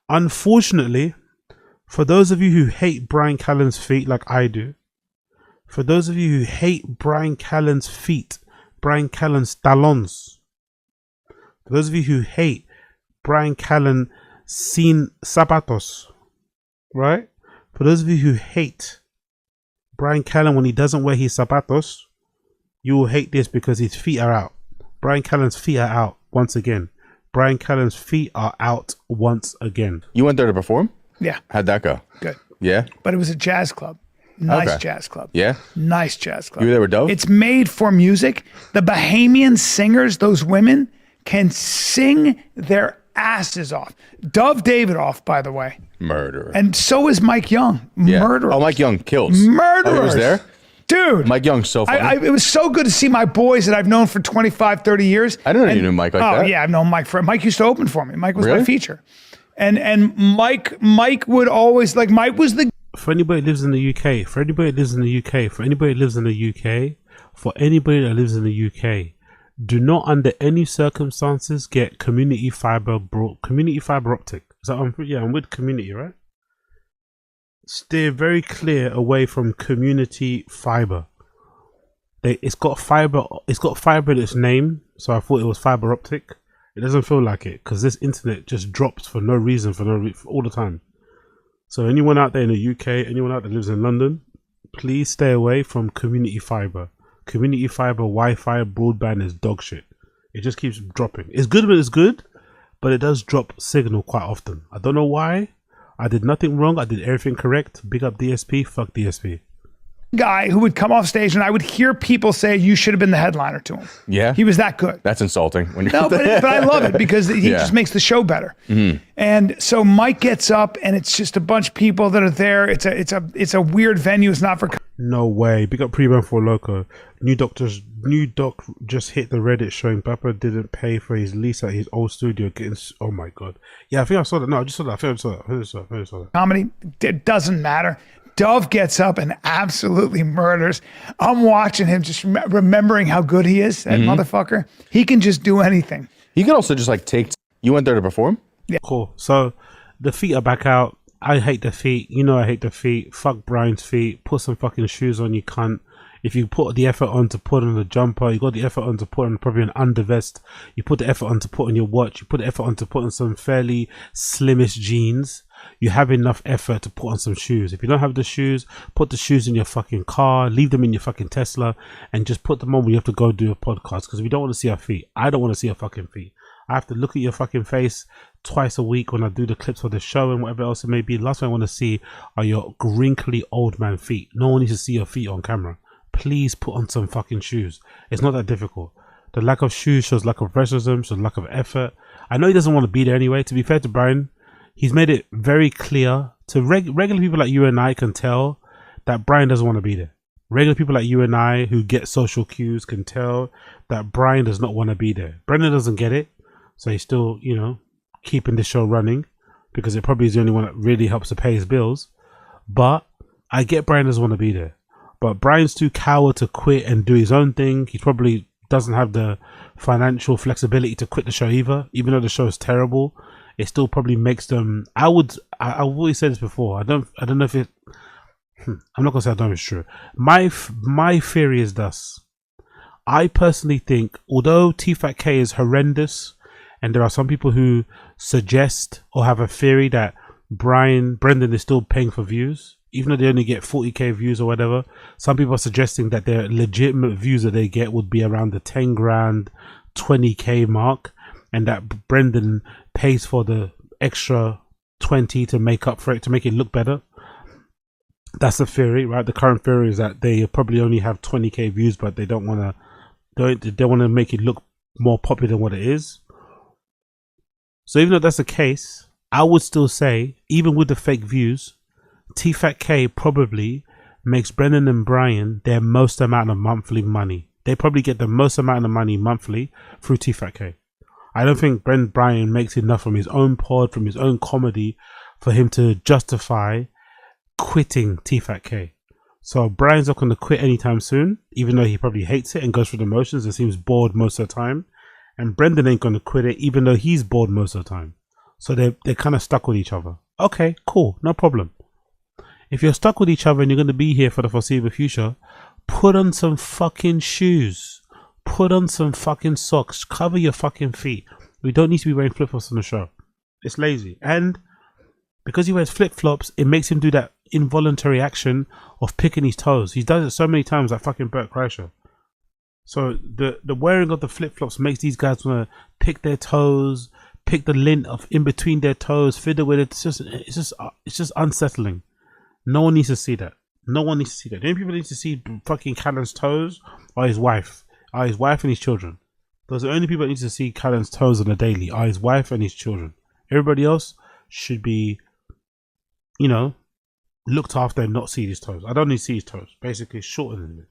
Unfortunately, for those of you who hate Bryan Callen'S feet like I do, for those of you who hate Bryan Callen'S feet, Bryan Callen'S talons, for those of you who hate Bryan Callen sin zapatos, right? For those of you who hate Bryan Callen when he doesn't wear his zapatos, you will hate this because his feet are out. Bryan Callen'S feet are out once again. Bryan Callen'S feet are out once again. You went there to perform? Yeah. How'd that go? Good. Yeah? But it was a jazz club. Nice Okay. jazz club. Yeah? Nice jazz club. You were there with Dove? It's made for music. The Bahamian singers, those women, can sing their asses off. Dove Davidoff, by the way. Murderer. And so is Mike Young. Yeah. Murderer. Oh, Mike Young kills. Murderers. Oh, he was there? Dude. Mike Young's so funny. It was so good to see my boys that I've known for 25, 30 years. I didn't know you knew Mike like that. Oh, yeah, I've known Mike. Mike used to open for me. Mike was Really? my feature. And Mike would always, like, Mike was the... For anybody that lives in the UK, for anybody that lives in the UK, for anybody that lives in the UK, for anybody that lives in the UK, do not under any circumstances get community fiber optic. Is that I'm with community, right? Steer very clear away from community fiber. It's got fiber in its name, so I thought it was fiber optic. It doesn't feel like it because this internet just drops for no reason, for all the time. So anyone out there in the UK, anyone out there that lives in London, please stay away from community fiber. Community fiber Wi-Fi broadband is dog shit. It just keeps dropping. It's good when it's good, but it does drop signal quite often. I don't know why. I did nothing wrong. I did everything correct. Big up DSP. Fuck DSP. guy who would come off stage and I would hear people say, you should have been the headliner to him. Yeah. He was that good. That's insulting. When you're No, but I love it because he just makes the show better. Mm-hmm. And so Mike gets up and it's just a bunch of people that are there. It's a weird venue. It's not for... No way. Big up Pre-Burn for Loco. New doc just hit the Reddit showing Papa didn't pay for his lease at his old studio. Oh my god. Yeah, I think I saw that. No, I just saw that. I think I saw that. Comedy, it doesn't matter. Dove gets up and absolutely murders. I'm watching him, just remembering how good he is, that motherfucker. He can just do anything. He could also just like take... You went there to perform? Yeah. Cool. So the feet are back out. I hate the feet. You know I hate the feet. Fuck Bryan's feet. Put some fucking shoes on, you cunt. If you put the effort on to put on a jumper, you got the effort on to put on probably an undervest. You put the effort on to put on your watch. You put the effort on to put on some fairly slimish jeans. You have enough effort to put on some shoes. If you don't have the shoes, put the shoes in your fucking car, leave them in your fucking Tesla, and just put them on when you have to go do a podcast, because we don't want to see our feet. I don't want to see our fucking feet. I have to look at your fucking face twice a week when I do the clips for the show and whatever else it may be. Last thing I want to see are your wrinkly old man feet. No one needs to see your feet on camera. Please put on some fucking shoes. It's not that difficult. The lack of shoes shows lack of professionalism, shows lack of effort. I know he doesn't want to be there anyway. To be fair to Bryan, he's made it very clear to regular people like you and I can tell that Bryan doesn't want to be there. Regular people like you and I who get social cues can tell that Bryan does not want to be there. Brendan doesn't get it, so he's still, you know, keeping the show running because it probably is the only one that really helps to pay his bills. But I get Bryan doesn't want to be there. But Bryan's too coward to quit and do his own thing. He probably doesn't have the financial flexibility to quit the show either. Even though the show is terrible, it still probably makes them... I've always said this before. I don't know if it... I'm not gonna say I don't know if it's true. My theory is thus. I personally think, although TFATK is horrendous, and there are some people who suggest or have a theory that Brendan is still paying for views, even though they only get 40k views or whatever. Some people are suggesting that their legitimate views that they get would be around the 10 grand, 20k mark, and that Brendan pays for the extra 20 to make up for it, to make it look better. That's the theory, right? The current theory is that they probably only have 20k views, but they don't want to make it look more popular than what it is. So even though that's the case, I would still say, even with the fake views, TFATK probably makes Brendan and Bryan their most amount of monthly money. They probably get the most amount of money monthly through TFATK. I don't think Bryan makes enough from his own pod, from his own comedy, for him to justify quitting TFATK. So Bryan's not going to quit anytime soon, even though he probably hates it and goes through the motions and seems bored most of the time. And Brendan ain't going to quit it, even though he's bored most of the time. So they're kind of stuck with each other. Okay, cool, no problem. If you're stuck with each other and you're going to be here for the foreseeable future, put on some fucking shoes. Put on some fucking socks. Cover your fucking feet. We don't need to be wearing flip-flops on the show. It's lazy. And because he wears flip-flops, it makes him do that involuntary action of picking his toes. He does it so many times, like fucking Bert Kreischer. So the wearing of the flip-flops makes these guys want to pick their toes, pick the lint of in between their toes, fiddle with it. It's just unsettling. No one needs to see that. No one needs to see that. The only people that need to see fucking Callen'S toes are his wife. Are his wife and his children. Those are the only people that need to see Callen'S toes on a daily. Are his wife and his children. Everybody else should be, you know, looked after and not see his toes. I don't need to see his toes. Basically, shorten them.